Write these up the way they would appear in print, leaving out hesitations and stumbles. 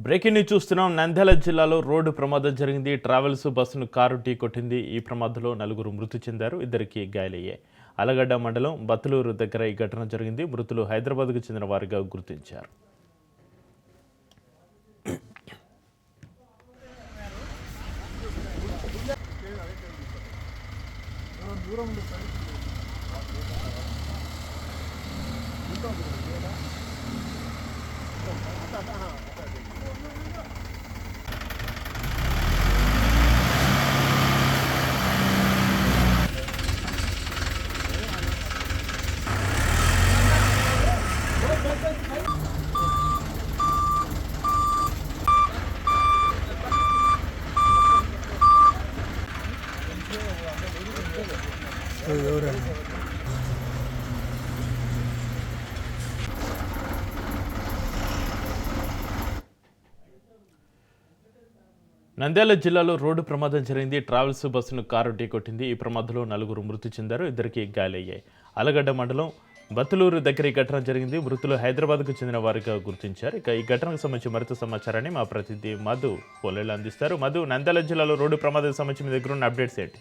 Breaking news చూస్తున్నాం. నంద్యాల జిల్లాలో road ప్రమాదం జరిగింది. ట్రావెల్స్ బస్సును కారు ఢీ కొట్టింది. ఈ ప్రమాదంలో 4 మృతి చెందారు, 2 గాయాలయ్యాయి. అలగడ్డ మండలం బత్తలూరు దగ్గర ఈ ఘటన జరిగింది. మృతులు హైదరాబాద్కు చెందిన వారిగా గుర్తించారు. నంద్యాల జిల్లాలో రోడ్డు ప్రమాదం జరిగింది. ట్రావెల్స్ బస్సును కారు ఢీ కొట్టింది. ఈ ప్రమాదంలో 4 మృతి చెందారు, 2 గాయాలయ్యాయి. అలగడ్డ మండలం బత్తలూరు దగ్గర ఈ ఘటన జరిగింది. మృతులు హైదరాబాద్కు చెందిన వారిగా గుర్తించారు. ఇక ఈ ఘటనకు సంబంధించి మరింత సమాచారాన్ని మా ప్రతినిధి మధు పొల్లెలు అందిస్తారు. మధు, నంద్యాల జిల్లాలో రోడ్డు ప్రమాదం సంబంధించి మీ దగ్గర ఉన్న అప్డేట్స్ ఏంటి?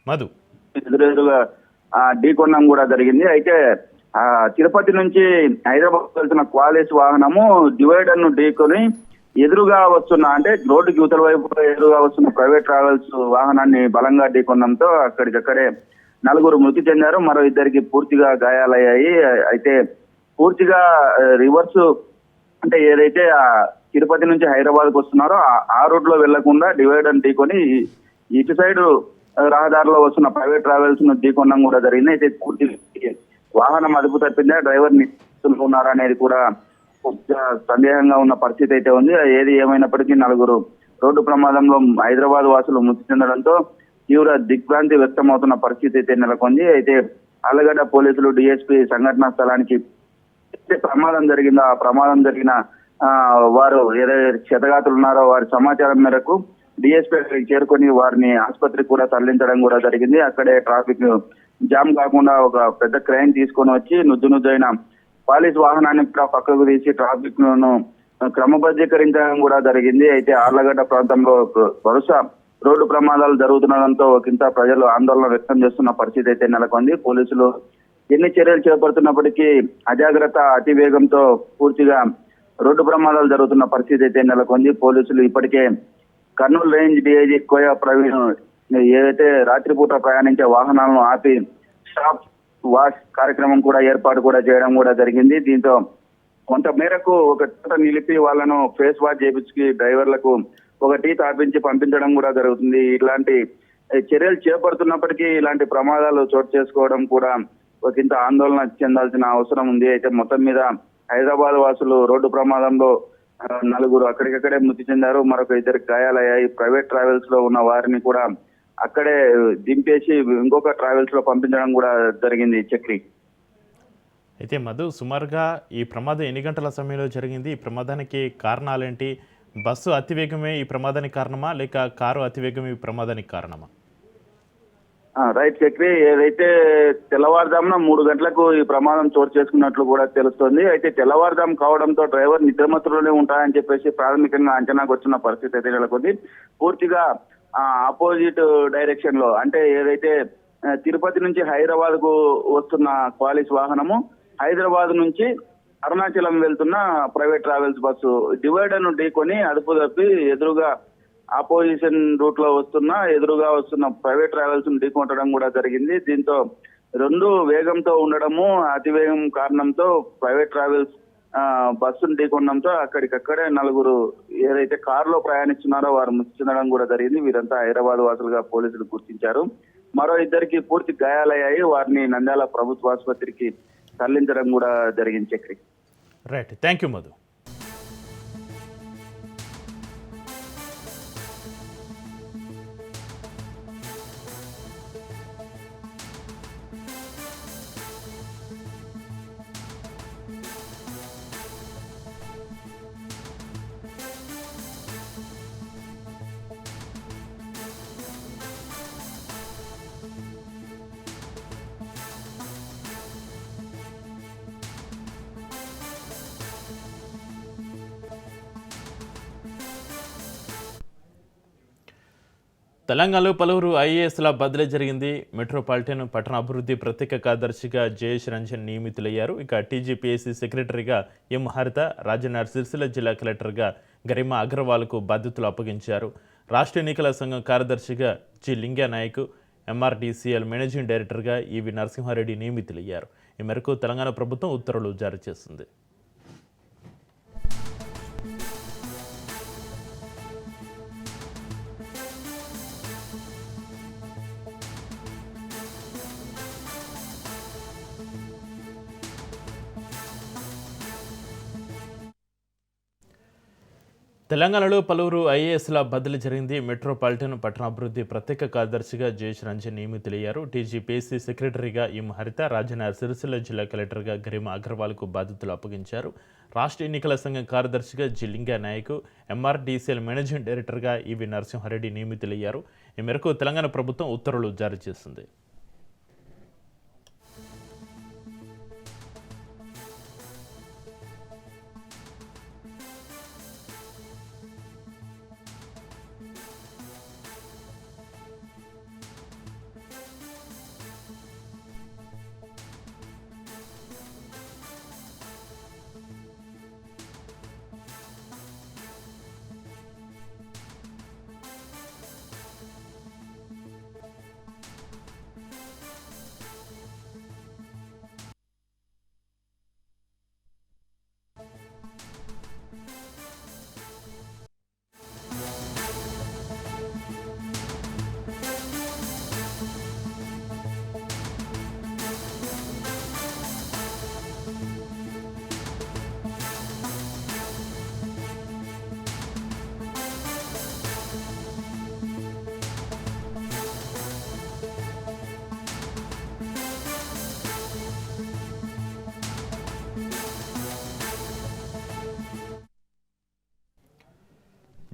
మధు, ఎదురెదురుగా ఢీకొనడం కూడా జరిగింది. అయితే తిరుపతి నుంచి హైదరాబాద్ వెళ్తున్న క్వాలిస్ వాహనము డివైడర్ ను ఢీకొని ఎదురుగా వస్తున్న, అంటే రోడ్డుకి యువతల వైపు ఎదురుగా వస్తున్న ప్రైవేట్ ట్రావెల్స్ వాహనాన్ని బలంగా ఢీకొనడంతో అక్కడికక్కడే 4 మృతి చెందారు, మరో 2 పూర్తిగా గాయాలయ్యాయి. అయితే పూర్తిగా రివర్స్, అంటే ఏదైతే తిరుపతి నుంచి హైదరాబాద్కు వస్తున్నారో ఆ రూట్ లో వెళ్లకుండా డివైడర్ ఢీకొని ఇటు సైడ్ రహదారిలో వస్తున్న ప్రైవేట్ ట్రావెల్స్ ను ఢీకొనడం కూడా జరిగింది. అయితే పూర్తి వాహనం అదుపు తప్పిందా, డ్రైవర్ ఉన్నారా అనేది కూడా సందేహంగా ఉన్న పరిస్థితి అయితే ఉంది. ఏది ఏమైనప్పటికీ 4 రోడ్డు ప్రమాదంలో హైదరాబాద్ వాసులు మృతి చెందడంతో తీవ్ర దిగ్భ్రాంతి వ్యక్తమవుతున్న పరిస్థితి అయితే నెలకొంది. అయితే ఆలగడ్డ పోలీసులు డిఎస్పీ సంఘటనా స్థలానికి ప్రమాదం జరిగిందో ఆ ప్రమాదం జరిగిన వారు ఏదైతే క్షతగాతులు ఉన్నారో వారి సమాచారం మేరకు డిఎస్పీ చేరుకొని వారిని ఆసుపత్రికి కూడా తరలించడం కూడా జరిగింది. అక్కడే ట్రాఫిక్ జామ్ కాకుండా ఒక పెద్ద క్రైన్ తీసుకొని వచ్చి నుజ్జునుజ్జైన పోలీస్ వాహనాన్ని కూడా పక్కకు తీసి ట్రాఫిక్ ను క్రమబద్ధీకరించడం కూడా జరిగింది. అయితే ఆర్లగడ్డ ప్రాంతంలో వరుస రోడ్డు ప్రమాదాలు జరుగుతుండడంతో ఒకంత ప్రజలు ఆందోళన వ్యక్తం చేస్తున్న పరిస్థితి అయితే నెలకొంది. పోలీసులు ఎన్ని చర్యలు చేపడుతున్నప్పటికీ అజాగ్రత్త, అతివేగంతో పూర్తిగా రోడ్డు ప్రమాదాలు జరుగుతున్న పరిస్థితి అయితే నెలకొంది. పోలీసులు ఇప్పటికే కర్నూలు రేంజ్ డిఐజీ కోయ ప్రవీణ్ ఏదైతే రాత్రిపూట ప్రయాణించే వాహనాలను ఆపి స్టాప్ వాష్ కార్యక్రమం కూడా ఏర్పాటు కూడా చేయడం కూడా జరిగింది. దీంతో కొంత మేరకు ఒక చోట నిలిపి వాళ్ళను ఫేస్ వాష్ చేయించి డ్రైవర్లకు ఒక టీ తాపించి పంపించడం కూడా జరుగుతుంది. ఇలాంటి చర్యలు చేపడుతున్నప్పటికీ ఇలాంటి ప్రమాదాలు చోటు చేసుకోవడం కూడా ఒకంత ఆందోళన చెందాల్సిన అవసరం ఉంది. అయితే మొత్తం మీద హైదరాబాద్ వాసులు రోడ్డు ప్రమాదంలో 4 అక్కడికక్కడే మృతి చెందారు, మరొక 2 గాయాలయ్యాయి. ప్రైవేట్ ట్రావెల్స్ లో ఉన్న వారిని కూడా అక్కడే దింపేసి ఇంకొక ట్రావెల్స్ లో పంపించడం కూడా జరిగింది. చక్రి, అయితే మధు, సుమారుగా ఈ ప్రమాదం ఎన్ని గంటల సమయంలో జరిగింది? ఈ ప్రమాదానికి కారణాలేంటి? బస్సు అతివేగమే ఈ ప్రమాదానికి కారణమా, లేక కారు అతివేగమే ఈ ప్రమాదానికి కారణమా? రైట్ చక్రి, ఏదైతే తెల్లవారుజామున 3 గంటలకు ఈ ప్రమాదం చోటు చేసుకున్నట్లు కూడా తెలుస్తోంది. అయితే తెల్లవారుజాము కావడంతో డ్రైవర్ నిద్రమత్తులోనే ఉంటాయని చెప్పేసి ప్రాథమికంగా అంచనాకు వచ్చిన పరిస్థితి అయితే నెలకొంది. పూర్తిగా ఆపోజిట్ డైరెక్షన్ లో, అంటే ఏదైతే తిరుపతి నుంచి హైదరాబాద్ కు వస్తున్న క్వాలిస్ వాహనము హైదరాబాద్ నుంచి అరుణాచలం వెళ్తున్న ప్రైవేట్ ట్రావెల్స్ బస్సు డివైడర్ ను ఢీకొని అదుపు తప్పి ఎదురుగా ఆపోజిషన్ రూట్ లో ఎదురుగా వస్తున్న ప్రైవేట్ ట్రావెల్స్ ను ఢీకొట్టడం కూడా జరిగింది. దీంతో 2 వేగంతో ఉండడము, అతివేగం కారణంతో ప్రైవేట్ ట్రావెల్స్ బస్సును ఢీకొనడంతో అక్కడికక్కడే 4 ఏదైతే కారులో ప్రయాణిస్తున్నారో వారు మృతి చెందడం కూడా జరిగింది. వీరంతా హైదరాబాద్ వాసులుగా పోలీసులు గుర్తించారు. మరో 2 పూర్తి గాయాలయ్యాయి. వారిని నంద్యాల ప్రభుత్వ ఆసుపత్రికి తరలించడం కూడా జరిగింది. Chakri, right, thank you Madhu. తెలంగాణలో పలువురు ఐఏఎస్ల బదిలీ జరిగింది. మెట్రోపాలిటన్ పట్టణ అభివృద్ధి ప్రత్యేక కార్యదర్శిగా జయేష్ రంజన్ నియమితులయ్యారు. ఇక టీజీపీఎస్సీ సెక్రటరీగా ఎం హరిత, రాజన్నర్ సిరిసిల్ల జిల్లా కలెక్టర్గా గరిమా అగర్వాల్కు బాధ్యతలు అప్పగించారు. రాష్ట్ర ఎన్నికల సంఘం కార్యదర్శిగా జి లింగా నాయక్, ఎంఆర్డీసీఎల్ మేనేజింగ్ డైరెక్టర్గా ఈవి నరసింహారెడ్డి నియమితులయ్యారు. ఈ మేరకు తెలంగాణ ప్రభుత్వం ఉత్తర్వులు జారీ చేసింది. తెలంగాణలో పలువురు ఐఏఎస్ల బదిలీ జరిగింది. మెట్రోపాలిటన్ పట్టణాభివృద్ధి ప్రత్యేక కార్యదర్శిగా జయేష్ రంజన్ నియమితులయ్యారు. టీజీపీఎస్సీ సెక్రటరీగా ఎం హరిత, రాజన్నర్ సిరిసిల్ల జిల్లా కలెక్టర్గా గరిమా అగర్వాల్కు బాధ్యతలు అప్పగించారు. రాష్ట్ర ఎన్నికల సంఘం కార్యదర్శిగా జి లింగా నాయక్, ఎంఆర్డీసీఎల్ మేనేజింగ్ డైరెక్టర్గా ఈవి నరసింహారెడ్డి నియమితులయ్యారు. ఈ మేరకు తెలంగాణ ప్రభుత్వం ఉత్తర్వులు జారీ చేసింది.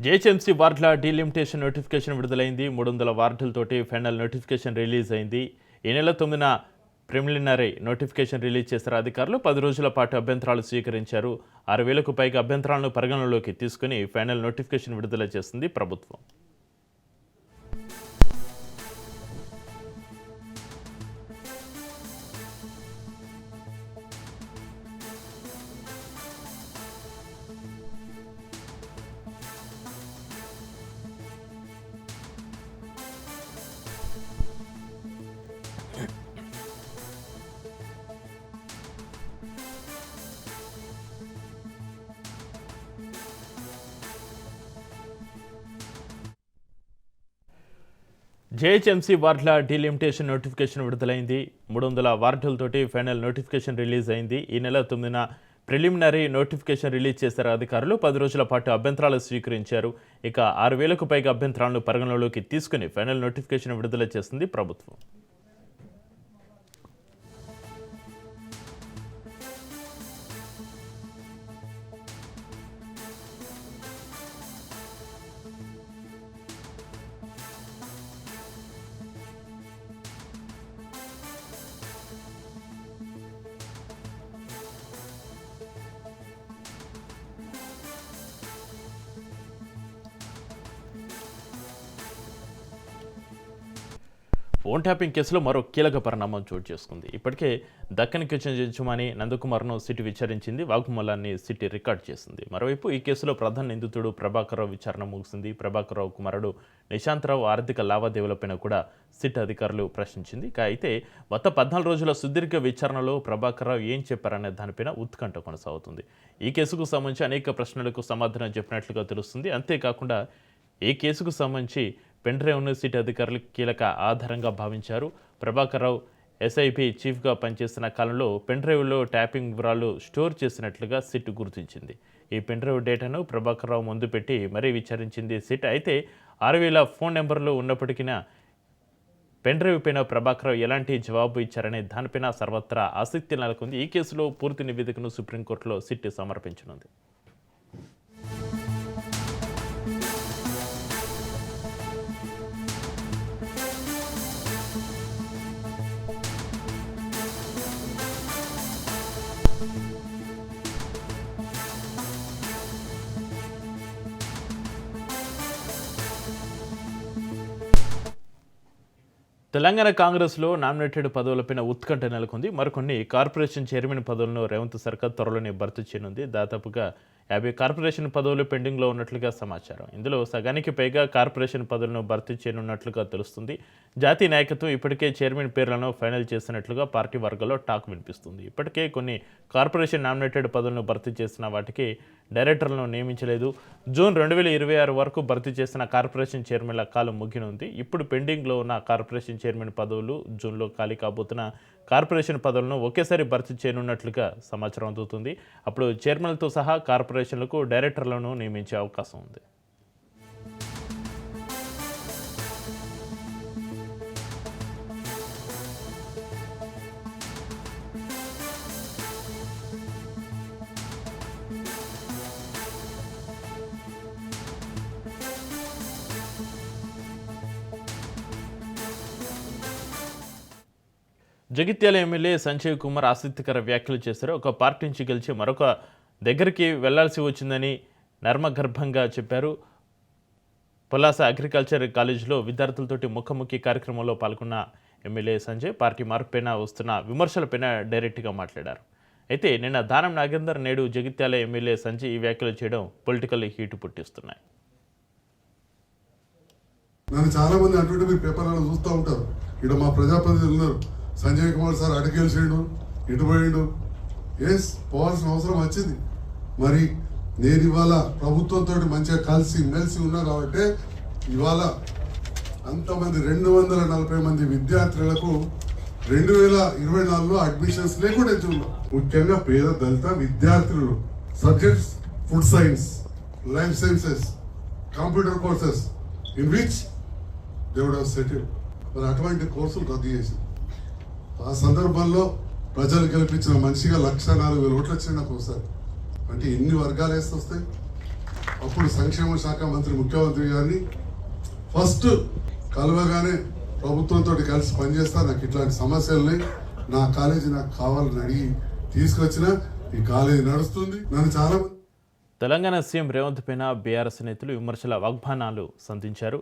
జేహెచ్ఎంసీ వార్డుల డీలిమిటేషన్ నోటిఫికేషన్ విడుదలైంది. 300 వార్డులతోటి ఫైనల్ నోటిఫికేషన్ రిలీజ్ అయింది. ఈ నెల 9న ప్రిలిమినరీ నోటిఫికేషన్ రిలీజ్ చేశారు అధికారులు. 10 రోజుల పాటు అభ్యంతరాలు స్వీకరించారు. 6,000కు పైగా అభ్యంతరాలను పరిగణనలోకి తీసుకుని ఫైనల్ నోటిఫికేషన్ విడుదల చేసింది ప్రభుత్వం. జేహెచ్ఎంసీ వార్డుల డీలిమిటేషన్ నోటిఫికేషన్ విడుదలైంది. 300 వార్డులతోటి ఫైనల్ నోటిఫికేషన్ రిలీజ్ అయింది. ఈ నెల 9న ప్రిలిమినరీ నోటిఫికేషన్ రిలీజ్ చేశారు అధికారులు. 10 రోజుల పాటు అభ్యంతరాలు స్వీకరించారు. ఇక 6,000కు పైగా అభ్యంతరాలను పరిగణలోకి తీసుకుని ఫైనల్ నోటిఫికేషన్ విడుదల చేసింది ప్రభుత్వం. ఫోన్ ట్యాపింగ్ కేసులో మరో కీలక పరిణామం చోటు చేసుకుంది. ఇప్పటికే దక్కన్ కిచెన్ యజమాని నందకుమార్ను సిటీ విచారించింది. వాగ్మూలాన్ని సిటీ రికార్డ్ చేసింది. మరోవైపు ఈ కేసులో ప్రధాన నిందితుడు ప్రభాకర్రావు విచారణ ముగిసింది. ప్రభాకర్రావు కుమారుడు నిశాంతరావు ఆర్థిక లావాదేవీలపైన కూడా సిట్ అధికారులు ప్రశ్నించింది. అయితే గత 14 రోజుల సుదీర్ఘ విచారణలో ప్రభాకర్రావు ఏం చెప్పారనే దానిపైన ఉత్కంఠ కొనసాగుతుంది. ఈ కేసుకు సంబంధించి అనేక ప్రశ్నలకు సమాధానం చెప్పినట్లుగా తెలుస్తుంది. అంతేకాకుండా ఈ కేసుకు సంబంధించి పెన్ డ్రైవ్ను సిటీ అధికారులు కీలక ఆధారంగా భావించారు. ప్రభాకర్రావు ఎస్ఐపి చీఫ్గా పనిచేస్తున్న కాలంలో పెన్ డ్రైవ్లో ట్యాపింగ్ వివరాలు స్టోర్ చేసినట్లుగా సిట్ గుర్తించింది. ఈ పెన్ డ్రైవ్ డేటాను ప్రభాకర్రావు ముందు పెట్టి మరీ విచారించింది సిట్. అయితే 6,000 ఫోన్ నెంబర్లు ఉన్నప్పటికీ పెన్ డ్రైవ్ పైన ప్రభాకర్రావు ఎలాంటి జవాబు ఇచ్చారనే దానిపైన సర్వత్రా ఆసక్తి నెలకొంది. ఈ కేసులో పూర్తి నివేదికను సుప్రీంకోర్టులో సిట్ సమర్పించనుంది. తెలంగాణ కాంగ్రెస్లో నామినేటెడ్ పదవులపైన ఉత్కంఠ నెలకొంది. మరికొన్ని కార్పొరేషన్ చైర్మన్ పదవులను రేవంత్ సర్కార్ త్వరలోనే భర్తీ చేయనుంది. దాదాపుగా 50 కార్పొరేషన్ పదవులు పెండింగ్లో ఉన్నట్లుగా సమాచారం. ఇందులో సగానికి పైగా కార్పొరేషన్ పదవులను భర్తీ చేయనున్నట్లుగా తెలుస్తుంది. జాతీయ నాయకత్వం ఇప్పటికే చైర్మన్ పేర్లను ఫైనల్ చేసినట్లుగా పార్టీ వర్గాల్లో టాక్ వినిపిస్తుంది. ఇప్పటికే కొన్ని కార్పొరేషన్ నామినేటెడ్ పదవులను భర్తీ చేసిన వాటికి డైరెక్టర్లను నియమించలేదు. జూన్ 2026 వరకు భర్తీ చేసిన కార్పొరేషన్ చైర్మన్ల కాలం ముగినుంది. ఇప్పుడు పెండింగ్లో ఉన్న కార్పొరేషన్ చైర్మన్ పదవులు, జూన్లో ఖాళీ కాబోతున్న కార్పొరేషన్ పదవులను ఒకేసారి భర్తీ చేయనున్నట్లుగా సమాచారం అందుతుంది. అప్పుడు చైర్మన్లతో సహా కార్పొరేషన్లకు డైరెక్టర్లను నియమించే అవకాశం ఉంది. జగిత్యాల ఎమ్మెల్యే సంజయ్ కుమార్ ఆసక్తికర వ్యాఖ్యలు చేశారు. ఒక పార్టీ నుంచి గెలిచి మరొక దగ్గరికి వెళ్లాల్సి వచ్చిందని నర్మగర్భంగా చెప్పారు. పులాస అగ్రికల్చర్ కాలేజీలో విద్యార్థులతోటి ముఖాముఖి కార్యక్రమంలో పాల్గొన్న ఎమ్మెల్యే సంజయ్ పార్టీ మార్పుపైన వస్తున్న విమర్శలపైన డైరెక్ట్గా మాట్లాడారు. అయితే నిన్న దానం నాగేందర్, నేడు జగిత్యాల ఎమ్మెల్యే సంజయ్ ఈ వ్యాఖ్యలు చేయడం పొలిటికల్ హీట్ పుట్టిస్తున్నాయి. నన్ను చాలా మంది అంటుంటే మీరు పేపర్లలో చూస్తూ ఉంటారు. ఇక్కడ మా ప్రజాప్రతినిధులు ఉన్నారు, సంజయ్ కుమార్ సార్ అటు గెలిచిండు, ఇటు పోయిండు. ఎస్, పోవాల్సిన అవసరం వచ్చింది. మరి నేను ఇవాళ ప్రభుత్వంతో మంచిగా కలిసి మెలిసి ఉన్నా కాబట్టి ఇవాళ అంతమంది 240 మంది విద్యార్థులకు 2024లో అడ్మిషన్స్ లేకుండా ఉన్నాం. ముఖ్యంగా పేద దళిత విద్యార్థులు subjects food science, life sciences, computer courses in which they would have settled. మరి అటువంటి కోర్సులు రద్దు చేసి ఆ సందర్భంలో ప్రజలు గెలిపించిన మనిషిగా 1,04,000 ఓట్లు వచ్చినాయి నాకు ఒకసారి. అంటే ఎన్ని వర్గాలు వేస్తే వస్తాయి. అప్పుడు సంక్షేమ శాఖ మంత్రి ముఖ్యమంత్రి గారిని ఫస్ట్ కలవగానే ప్రభుత్వంతో కలిసి పనిచేస్తా, నాకు ఇట్లాంటి సమస్యలని నా కాలేజీ నాకు కావాలని అడిగి తీసుకొచ్చిన ఈ కాలేజీ నడుస్తుంది. నన్ను చాలా తెలంగాణ సీఎం రేవంత్ పైన బీఆర్ఎస్ నేతలు విమర్శల వాగ్బానాలు సంధించారు.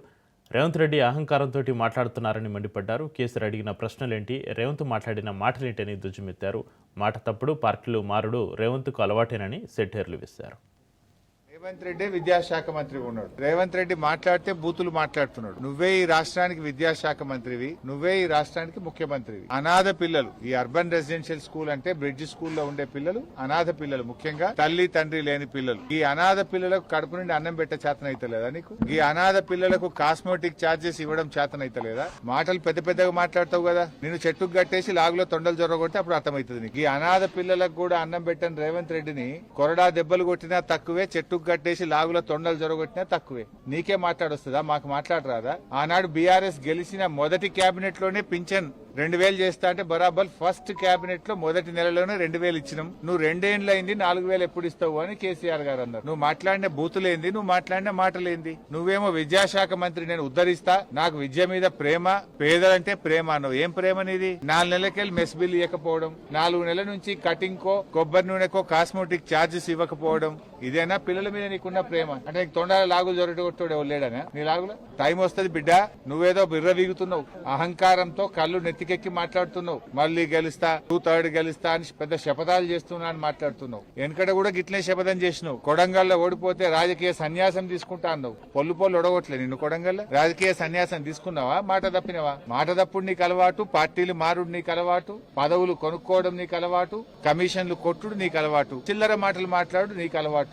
రేవంత్ రెడ్డి అహంకారంతో మాట్లాడుతున్నారని మండిపడ్డారు. కేసీఆర్ అడిగిన ప్రశ్నలేంటి, రేవంత్ మాట్లాడిన మాటలేంటని దుజ్జుమెత్తారు. మాట తప్పుడు, పార్టీలు మారుడు రేవంత్కు అలవాటేనని సెట్టేర్లు వేశారు. రేవంత్ రెడ్డి విద్యాశాఖ మంత్రి ఉన్నాడు. రేవంత్ రెడ్డి మాట్లాడితే బూతులు మాట్లాడుతున్నాడు. నువ్వే ఈ రాష్ట్రానికి విద్యాశాఖ మంత్రివి, నువ్వే ఈ రాష్ట్రానికి ముఖ్యమంత్రివి. అనాథ పిల్లలు, ఈ అర్బన్ రెసిడెన్షియల్ స్కూల్ అంటే బ్రిడ్జ్ స్కూల్లో ఉండే పిల్లలు అనాథ పిల్లలు, ముఖ్యంగా తల్లి తండ్రి లేని పిల్లలు. ఈ అనాథ పిల్లలకు కడుపు నుండి అన్నం పెట్టే చేతనైతలేదా నీకు? ఈ అనాథ పిల్లలకు కాస్మెటిక్ ఛార్జెస్ ఇవ్వడం చేతనైతలేదా? మాటలు పెద్ద పెద్దగా మాట్లాడతావు కదా. నేను చెట్టుకు కట్టేసి లాగులో తొండలు జొరగొడితే అప్పుడు అర్థమవుతుంది నీకు. ఈ అనాథ పిల్లలకు కూడా అన్నం పెట్టని రేవంత్ రెడ్డిని కొరడా దెబ్బలు కొట్టినా తక్కువే, చెట్టుకు కట్టేసి లాగులో తొండలు జొరగొట్టినా తక్కువే. నీకే మాట్లాడొస్తుందా? మాకు మాట్లాడరాదా? ఆనాడు బీఆర్ఎస్ గెలిచిన మొదటి కేబినెట్ లోనే పింఛన్ 2,000 చేస్తా అంటే బరాబర్ ఫస్ట్ కేబినెట్ లో మొదటి నెలలోనే 2,000 ఇచ్చినాం. నువ్వు 2 ఏళ్ళు అయింది, 4,000 ఎప్పుడు ఇస్తావు అని కేసీఆర్ గారు అన్నారు. నువ్వు మాట్లాడిన బూతులేంది, నువ్వు మాట్లాడిన మాటలేంది? నువ్వేమో విద్యాశాఖ మంత్రి, నేను ఉద్ధరిస్తా, నాకు విద్య మీద ప్రేమ, పేదలంటే ప్రేమ అన్నావు. ఏం ప్రేమ నీది? 4 నెలలకెళ్ళి మెస్ బిల్ ఇవ్వకపోవడం, 4 నెలల నుంచి కటింగ్ కో కొబ్బరి నూనెకో కాస్మెటిక్ ఛార్జెస్ ఇవ్వకపోవడం, ఇదేనా పిల్లల మీద నీకున్న ప్రేమ? అంటే నీకు తొండాల లాగులు జొరగొట్టాడు ఎవరు లేడనా? నీ లాగుల టైం వస్తుంది బిడ్డ. నువ్వేదో బిర్ర వీగుతున్నావు, అహంకారంతో కళ్ళు నెత్తికెక్కి మాట్లాడుతున్నావు. మళ్ళీ గెలుస్తా, 2/3 గెలుస్తా అని పెద్ద శపథాలు చేస్తున్నా అని మాట్లాడుతున్నావు. వెనకట కూడా గిట్లే శపథం చేసినావు. కొడంగల్లో ఓడిపోతే రాజకీయ సన్యాసం తీసుకుంటా అన్నావు. పొల్లు ఒడగొట్లే నిన్ను కొడంగల్. రాజకీయ సన్యాసం తీసుకున్నావా? మాట తప్పినవా? మాట తప్పుడు నీకు అలవాటు, పార్టీలు మారుడు నీకు అలవాటు, పదవులు కొనుక్కోవడం నీకు అలవాటు, కమిషన్లు కొట్టుడు నీకు అలవాటు, చిల్లర మాటలు మాట్లాడు నీకు అలవాటు.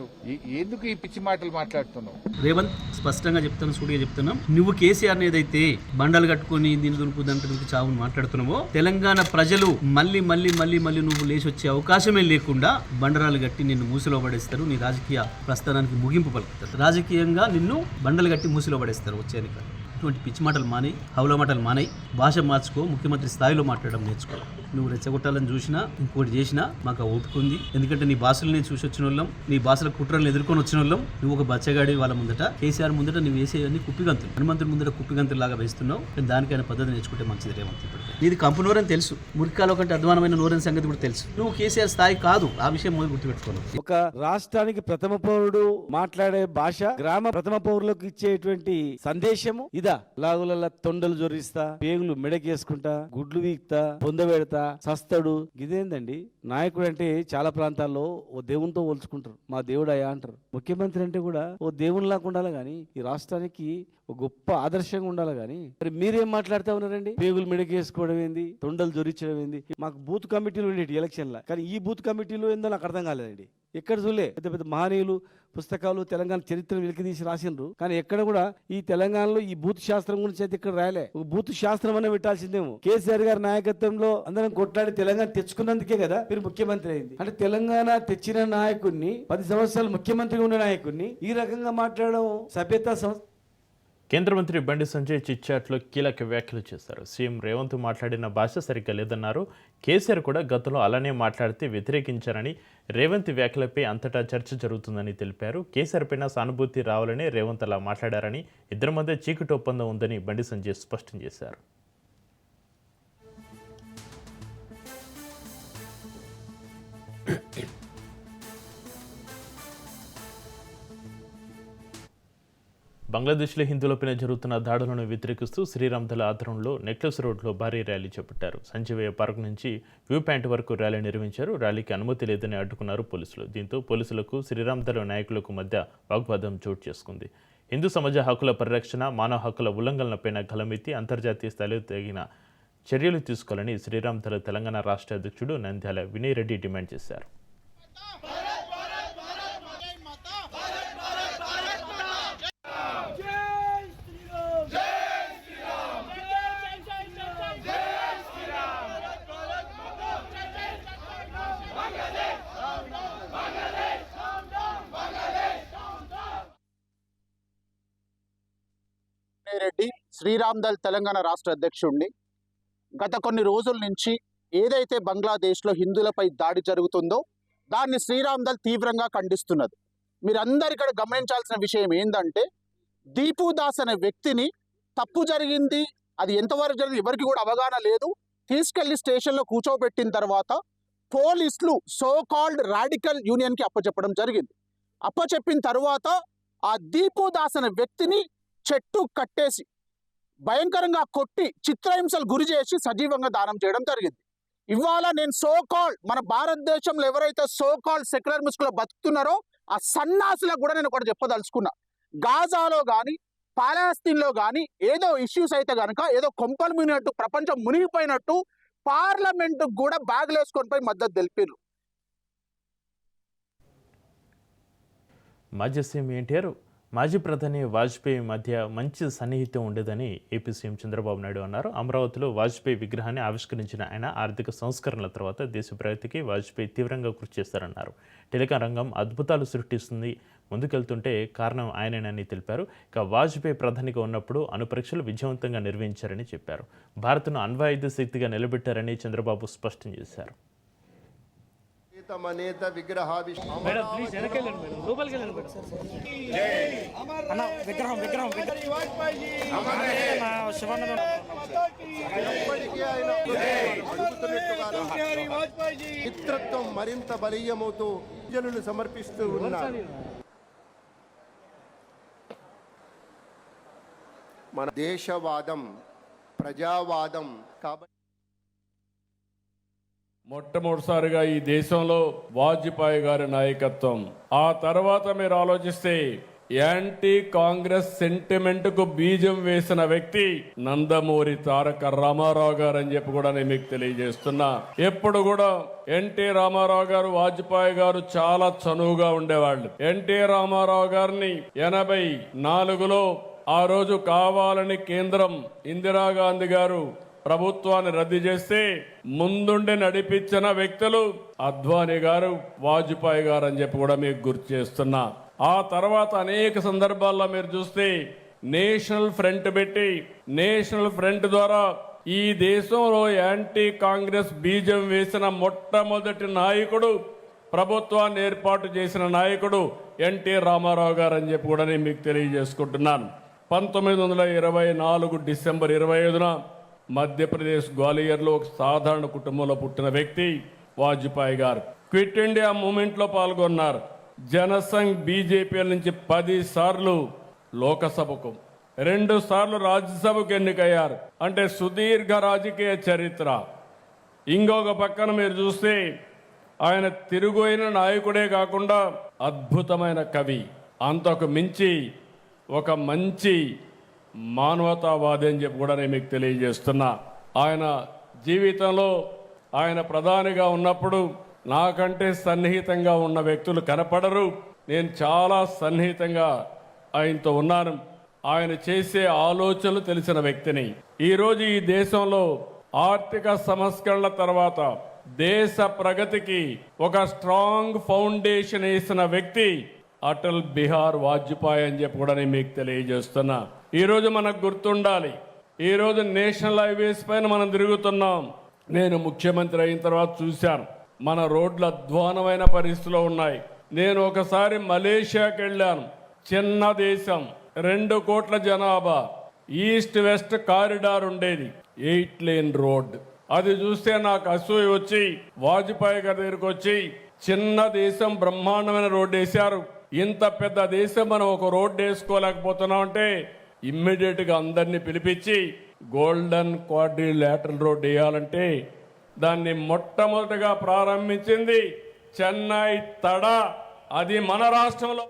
ఎందుకు ఈ పిచ్చి మాటలు మాట్లాడుతున్నావు? రేవంత్, స్పష్టంగా చెప్తాను, సూటిగా చెప్తున్నాం. నువ్వు కేసీఆర్ ఏదైతే బండలు కట్టుకుని దీని దులుపుదంటే చావును మాట్లాడుతున్నావో, తెలంగాణ ప్రజలు మళ్ళీ మళ్ళీ మళ్ళీ మళ్ళీ నువ్వు లేచి వచ్చే అవకాశమే లేకుండా బండరాలు కట్టి నిన్ను మూసిలో పడేస్తారు. నీ రాజకీయ ప్రస్థానానికి ముగింపు పలుకుతారు. రాజకీయంగా నిన్ను బండలు కట్టి మూసిలో పడేస్తారు వచ్చే ఎన్నికలు. ఇటువంటి పిచ్చి మాటలు మానేయి, హౌల మాటలు మానేయి, భాష మార్చుకో, ముఖ్యమంత్రి స్థాయిలో మాట్లాడడం నేర్చుకో. నువ్వు రెచ్చగొట్టాలని చూసినా ఇంకోటి చేసినా మాకు ఆ ఓపిక ఉంది. ఎందుకంటే నీ భాషల్ని చూసి వచ్చిన వాళ్ళం, నీ భాషల కుట్రలను ఎదుర్కొని వచ్చిన వాళ్ళం. నువ్వు ఒక బచ్చగాడి వాళ్ళ ముందట, కేసీఆర్ ముందట నువ్వు వేసేవన్నీ కుప్పిగంతులు, హనుమంతుడి ముందట కుప్పిగంతులు లాగా వేస్తున్నావు. దానికైనా పద్ధతి నేర్చుకుంటే మంచిది రేవంత్. ఇప్పుడు నీది కంపు నోరని తెలుసు, మురికాలో కంటే అధ్వానమైన నోరని సంగతి కూడా తెలుసు. నువ్వు కేసీఆర్ స్థాయి కాదు, ఆ విషయం మొదలు గుర్తుపెట్టుకోవాలి. ఒక రాష్ట్రానికి ప్రథమ పౌరుడు మాట్లాడే భాష, గ్రామ ప్రథమ పౌరులకు ఇచ్చేటువంటి సందేశము ఇదా? లాగుల తొండలు జొరిస్తా, పేగులు మెడకేసుకుంటా, గుడ్లు వీక్తా, పొందబెడతా, సస్తడు. ఇదేందండి నాయకుడు అంటే? చాలా ప్రాంతాల్లో ఓ దేవునితో పోల్చుకుంటారు, మా దేవుడు అయ్యా అంటారు. ముఖ్యమంత్రి అంటే కూడా ఓ దేవునిలాగా ఉండాలి కానీ, ఈ రాష్ట్రానికి ఒక గొప్ప ఆదర్శంగా ఉండాలి కానీ, మరి మీరేం మాట్లాడుతూ ఉన్నారండి? పేగులు మెడకేసుకోవడం ఏంది, తొండలు జొరించడం ఏంది? మాకు బూత్ కమిటీలు ఉండేటి ఎలక్షన్ లా, కానీ ఈ బూత్ కమిటీలు ఏందో నాకు అర్థం కాలేదండి. ఎక్కడ చూడలే. పెద్ద పెద్ద మహనీయులు పుస్తకాలు తెలంగాణ చరిత్రను వెలికితీసి రాసిండ్రు, కానీ ఎక్కడ కూడా ఈ తెలంగాణలో ఈ బూత్ శాస్త్రం గురించి అయితే ఇక్కడ రాయలే. ఒక బూత్ శాస్త్రం అనే పెట్టాల్సిందేమో. కేసీఆర్ గారి నాయకత్వంలో అందరం కొట్లాడి తెలంగాణ తెచ్చుకున్నందుకే కదా మీరు ముఖ్యమంత్రి అయింది. అంటే తెలంగాణ తెచ్చిన నాయకుడిని, 10 సంవత్సరాలు ముఖ్యమంత్రిగా ఉన్న నాయకుడిని ఈ రకంగా మాట్లాడడం సభ్యత కేంద్ర మంత్రి బండి సంజయ్ చిట్చాట్లో కీలక వ్యాఖ్యలు చేశారు. సీఎం రేవంత్ మాట్లాడిన భాష సరిగ్గా లేదన్నారు. కేసీఆర్ కూడా గతంలో అలానే మాట్లాడితే వ్యతిరేకించారని, రేవంత్ వ్యాఖ్యలపై అంతటా చర్చ జరుగుతుందని తెలిపారు. కేసీఆర్ పైన సానుభూతి రావాలని రేవంత్ అలా మాట్లాడారని, ఇద్దరి మధ్య చీకటి ఒప్పందం ఉందని బండి సంజయ్ స్పష్టం చేశారు. బంగ్లాదేశ్లో హిందువులపైన జరుగుతున్న దాడులను వ్యతిరేకిస్తూ శ్రీరామ్ దళ ఆధ్వర్యంలో నెక్లెస్ రోడ్లో భారీ ర్యాలీ చేపట్టారు. సంజీవయ్య పార్క్ నుంచి వ్యూ పాయింట్ వరకు ర్యాలీ నిర్వహించారు. ర్యాలీకి అనుమతి లేదని అడ్డుకున్నారు పోలీసులు. దీంతో పోలీసులకు శ్రీరామ్ దళ నాయకులకు మధ్య వాగ్వాదం చోటు చేసుకుంది. హిందూ సమాజ హక్కుల పరిరక్షణ, మానవ హక్కుల ఉల్లంఘనలపైన గలమెత్తి అంతర్జాతీయ స్థాయిలో తగిన చర్యలు తీసుకోవాలని శ్రీరామ్ దళ తెలంగాణ రాష్ట్ర అధ్యక్షుడు నంద్యాల వినయ్ రెడ్డి డిమాండ్ చేశారు. రెడ్డి శ్రీరామ్ దళ్ తెలంగాణ రాష్ట్ర అధ్యక్షుడిని. గత కొన్ని రోజుల నుంచి ఏదైతే బంగ్లాదేశ్లో హిందువులపై దాడి జరుగుతుందో దాన్ని శ్రీరామ్ దళ్ తీవ్రంగా ఖండిస్తున్నది. మీరందరూ ఇక్కడ గమనించాల్సిన విషయం ఏంటంటే, దీపు దాస్ అనే వ్యక్తిని తప్పు జరిగింది, అది ఎంతవరకు జరిగింది ఎవరికి కూడా అవగాహన లేదు, తీసుకెళ్లి స్టేషన్లో కూర్చోబెట్టిన తర్వాత పోలీసులు సో కాల్డ్ రాడికల్ యూనియన్కి అప్పచెప్పడం జరిగింది. అప్పచెప్పిన తర్వాత ఆ దీపు దాస్ అనే వ్యక్తిని చెట్టు కట్టేసి భయంకరంగా కొట్టి చిత్రహింసలు గురి చేసి సజీవంగా దానం చేయడం జరిగింది. ఇవాళ నేను సో కాల్డ్ మన భారతదేశంలో ఎవరైతే సో కాల్డ్ సెక్యులర్ ముస్కులో బతుకుతున్నారో ఆ సన్నాసులకు కూడా నేను ఒకటి చెప్పదలుచుకున్నా. గాజాలో కానీ పాలస్తీన్లో కానీ ఏదో ఇష్యూస్ అయితే కనుక ఏదో కొంపలు మునిగినట్టు, ప్రపంచం మునిగిపోయినట్టు పార్లమెంటుకు కూడా బ్యాగులు వేసుకొని పోయి మద్దతు తెలిపారు. మాజీ సీఎం ఎన్టీఆర్, మాజీ ప్రధాని వాజ్పేయి మధ్య మంచి సన్నిహితం ఉండేదని ఏపీ సీఎం చంద్రబాబు నాయుడు అన్నారు. అమరావతిలో వాజ్పేయి విగ్రహాన్ని ఆవిష్కరించిన ఆయన ఆర్థిక సంస్కరణల తర్వాత దేశ ప్రగతికి వాజ్పేయి తీవ్రంగా కృషి చేశారన్నారు. టెలికాం రంగం అద్భుతాలు సృష్టిస్తుంది, ముందుకెళ్తుంటే కారణం ఆయనేనని తెలిపారు. ఇక వాజ్పేయి ప్రధానిగా ఉన్నప్పుడు అణుపరీక్షలు విజయవంతంగా నిర్వహించారని చెప్పారు. భారత్ను అణ్వాయుధ శక్తిగా నిలబెట్టారని చంద్రబాబు స్పష్టం చేశారు. మిత్రత్వం మరింత బలీయమవుతూ జనులు సమర్పిస్తూ ఉన్నారు. మన దేశవాదం ప్రజావాదం కాబట్టి మొట్టమొదటిసారిగా ఈ దేశంలో వాజ్పేయి గారి నాయకత్వం, ఆ తర్వాత మీరు ఆలోచిస్తే యాంటీ కాంగ్రెస్ సెంటిమెంట్ కు బీజం వేసిన వ్యక్తి నందమూరి తారక రామారావు గారు అని చెప్పి కూడా నేను మీకు తెలియజేస్తున్నా. ఎప్పుడు కూడా ఎన్టీ రామారావు గారు, వాజ్పేయి గారు చాలా చనువుగా ఉండేవాళ్ళు. ఎన్టీ రామారావు గారిని 84లో ఆ రోజు కావాలని కేంద్రం ఇందిరాగాంధీ గారు ప్రభుత్వాన్ని రద్దు చేస్తే ముందుండి నడిపించిన వ్యక్తులు అద్వానీ గారు, వాజ్పేయి గారు అని చెప్పి కూడా మీకు గుర్తు చేస్తున్నా. ఆ తర్వాత అనేక సందర్భాల్లో మీరు చూస్తే నేషనల్ ఫ్రంట్ పెట్టి, నేషనల్ ఫ్రంట్ ద్వారా ఈ దేశంలో యాంటీ కాంగ్రెస్ బీజం వేసిన మొట్టమొదటి నాయకుడు, ప్రభుత్వాన్ని ఏర్పాటు చేసిన నాయకుడు ఎన్టీ రామారావు గారు అని చెప్పి కూడా నేను మీకు తెలియజేసుకుంటున్నాను. 1924 డిసెంబర్ 25న మధ్యప్రదేశ్ గ్వాలియర్లో ఒక సాధారణ కుటుంబంలో పుట్టిన వ్యక్తి వాజ్పేయి గారు. క్విట్ ఇండియా మూమెంట్లో పాల్గొన్నారు. జనసంఘ్ బీజేపీ నుంచి 10 సార్లు లోకసభకు, 2 సార్లు రాజ్యసభకు ఎన్నికయ్యారు. అంటే సుదీర్ఘ రాజకీయ చరిత్ర. ఇంకొక పక్కన మీరు చూస్తే ఆయన తిరుగైన నాయకుడే కాకుండా అద్భుతమైన కవి, అంతకు మించి ఒక మంచి మానవతావాది అని చెప్పి కూడా నేను మీకు తెలియజేస్తున్నా. ఆయన జీవితంలో ఆయన ప్రధానిగా ఉన్నప్పుడు నాకంటే సన్నిహితంగా ఉన్న వ్యక్తులు కనపడరు. నేను చాలా సన్నిహితంగా ఆయనతో ఉన్నాను. ఆయన చేసే ఆలోచనలు తెలిసిన వ్యక్తిని. ఈరోజు ఈ దేశంలో ఆర్థిక సంస్కరణల తర్వాత దేశ ప్రగతికి ఒక స్ట్రాంగ్ ఫౌండేషన్ వేసిన వ్యక్తి అటల్ బిహారీ వాజ్పేయి అని చెప్పి కూడా నేను మీకు తెలియజేస్తున్నా. ఈరోజు మనకు గుర్తుండాలి, ఈరోజు నేషనల్ హైవేస్ పైన మనం తిరుగుతున్నాం. నేను ముఖ్యమంత్రి అయిన తర్వాత చూశాను, మన రోడ్లు అధ్వానమైన పరిస్థితిలో ఉన్నాయి. నేను ఒకసారి మలేషియాకి వెళ్ళాను. చిన్న దేశం, 2 కోట్ల జనాభా, ఈస్ట్ వెస్ట్ కారిడార్ ఉండేది, 8 లేన్ రోడ్. అది చూస్తే నాకు అసూయ వచ్చి వాజ్పేయి గారి దగ్గరికి వచ్చి, చిన్న దేశం బ్రహ్మాండమైన రోడ్డు వేశారు, ఇంత పెద్ద దేశం మనం ఒక రోడ్డు వేసుకోలేకపోతున్నాం అంటే ఇమ్మీడియట్ గా అందరినీ పిలిపించి గోల్డెన్ క్వాడ్రిలేటరల్ రోడ్డు వేయాలంటే దాన్ని మొట్టమొదటిగా ప్రారంభించింది చెన్నై తడ. అది మన రాష్ట్రంలో.